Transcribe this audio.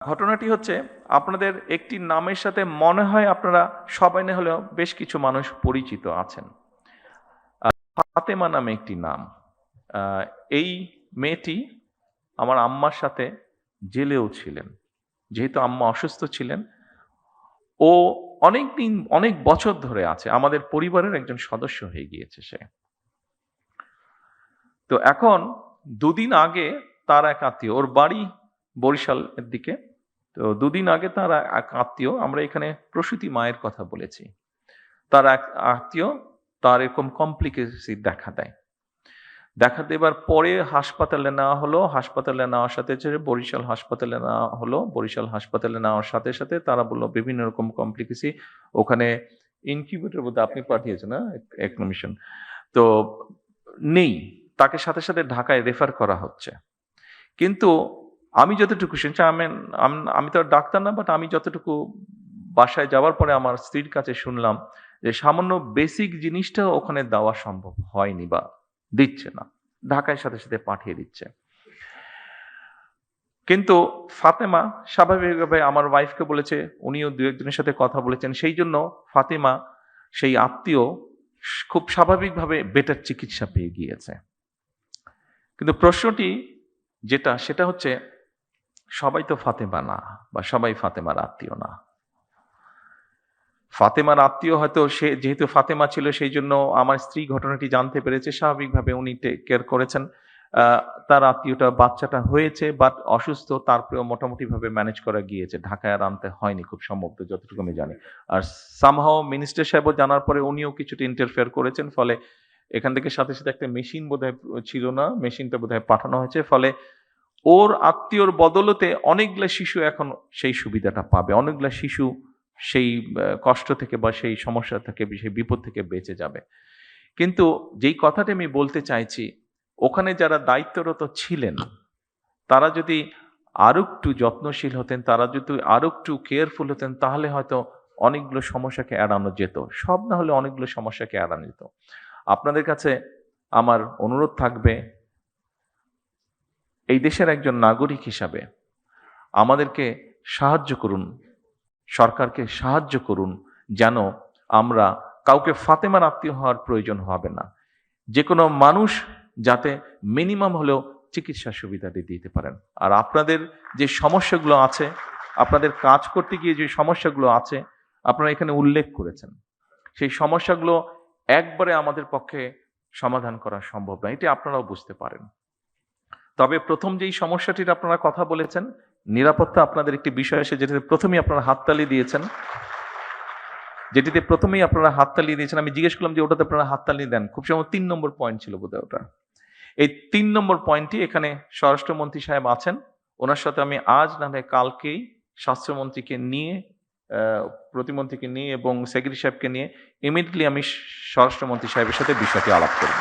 ঘটনাটি হচ্ছে আপনাদের একটি নামের সাথে মনে হয় আপনারা সবাই না হলেও বেশ কিছু মানুষ পরিচিত আছেন। ফাতেমা নামে একটি নাম। এই মেয়েটি আমার আম্মার সাথে জেলেও ছিলেন। যেহেতু আম্মা অসুস্থ ছিলেন, ও অনেকদিন অনেক বছর ধরে আছে। আমাদের পরিবারের একজন সদস্য হয়ে গিয়েছে সে। তো এখন ২ দিন আগে তার এক আত্মীয়, ওর বাড়ি বরিশালের দিকে। তো ২ দিন আগে তার এক আত্মীয়, আমরা এখানে প্রসূতি মায়ের কথা বলেছি। তার এক আত্মীয় তার এরকম কমপ্লিকেসি দেখা দেয়। দেখা দেবার পরে হাসপাতালে নেওয়া হলো। হাসপাতালে নেওয়ার সাথে বরিশাল হাসপাতালে নেওয়া হলো। বরিশাল হাসপাতালে নেওয়ার সাথে, সাথে তারা বলল বিভিন্ন রকম কমপ্লিকেসি। ওখানে ইনকিউবেটর বোধহয় আপনি পাঠিয়েছেন না? একনোমিশন। তো নেই। তাকে সাথে, সাথে ঢাকায় রেফার করা হচ্ছে। কিন্তু আমি যতটুকু শুনছি, আমি তো আর ডাক্তার না, বাট আমি যতটুকু বাসায় যাওয়ার পরে আমার স্ত্রীর কাছে শুনলাম যে সামান্য বেসিক জিনিসটাও ওখানে দেওয়া সম্ভব হয়নি বা দিচ্ছে না। ঢাকায় সাথে, সাথে পাঠিয়ে দিচ্ছে। কিন্তু ফাতেমা স্বাভাবিকভাবে আমার ওয়াইফকে বলেছে, উনিও ২-১ জনের সাথে কথা বলেছেন। সেইজন্য ফাতেমা সেই আত্মীয় খুব স্বাভাবিকভাবে বেটার চিকিৎসা পেয়ে গিয়েছে। কিন্তু প্রশ্নটি যেটা, সেটা হচ্ছে সবাই তো ফাতেমা না, বা সবাই ফাতেমার আত্মীয় না। ফাতেমার আত্মীয় হয়তো সে যেহেতু ফাতেমা ছিল, সেই জন্য আমার স্ত্রী ঘটনাটি জানতে পেরেছে। স্বাভাবিকভাবে উনি টেক কেয়ার করেছেন। আ তার আত্মীয়টা বাচ্চাটা হয়েছে বাট অসুস্থ, তারপরেও মোটামুটিভাবে ম্যানেজ করা গিয়েছে। ঢাকায় আর আনতে হয়নি খুব সম্ভবত, যতটুকু আমি জানি। আর সামহাও মিনিস্টার সাহেবও জানার পরে উনিও কিছুটা ইন্টারফেয়ার করেছেন। ফলে এখান থেকে সাথে, সাথে একটা মেশিন বোধহয় ছিল না। মেশিনটা বোধহয় পাঠানো হয়েছে। ফলে ওর আত্মীয়র বদলতে অনেকগুলা শিশু এখন সেই সুবিধাটা পাবে। অনেকগুলা শিশু সেই কষ্ট থেকে বা সেই সমস্যা থেকে, সেই বিপদ থেকে বেঁচে যাবে। কিন্তু যেই কথাটি আমি বলতে চাইছি, ওখানে যারা দায়িত্বরত ছিলেন, তারা যদি আরেকটু যত্নশীল হতেন, তারা যদি আরেকটু কেয়ারফুল হতেন, তাহলে হয়তো অনেকগুলো সমস্যাকে এড়ানো যেত। সব না হলে অনেকগুলো সমস্যাকে এড়ানো যেত। আপনাদের কাছে আমার অনুরোধ থাকবে, এই দেশের একজন নাগরিক হিসাবে আমাদেরকে সাহায্য করুন, সরকারকে সাহায্য করুন, যেন আমরা কাউকে ফাতেমার আত্মীয় হওয়ার প্রয়োজন হবে না। যেকোনো মানুষ যাতে মিনিমাম হলেও চিকিৎসা সুবিধাটি দিতে পারেন। আর আপনাদের যে সমস্যাগুলো আছে, আপনাদের কাজ করতে গিয়ে যে সমস্যাগুলো আছে, আপনারা এখানে উল্লেখ করেছেন। সেই সমস্যাগুলো একবারে আমাদের পক্ষে সমাধান করা সম্ভব না। এটি আপনারাও বুঝতে পারেন। তবে ১ম যেই সমস্যাটির আপনারা কথা বলেছেন, নিরাপত্তা আপনাদের একটি বিষয় আসে, যেটাতে ১ম এই আপনারা হাততালি দিয়েছেন। আমি জিজ্ঞেস করলাম যে ওটাতে আপনারা হাততালি দেন। খুব সম্ভবত ৩ নম্বর পয়েন্ট ছিল বোধহয় ওটা। এই ৩ নম্বর পয়েন্টটি এখানে স্বরাষ্ট্রমন্ত্রী সাহেব আছেন। উনার সাথে আমি আজ না হয় কালকেই স্বাস্থ্যমন্ত্রীকে নিয়ে, আ প্রতিমন্ত্রীকে নিয়ে এবং সেক্রেটারি সাহেবকে নিয়ে ইমিডিয়েটলি আমি স্বরাষ্ট্রমন্ত্রী সাহেবের সাথে বিষয়টি আলাপ করব।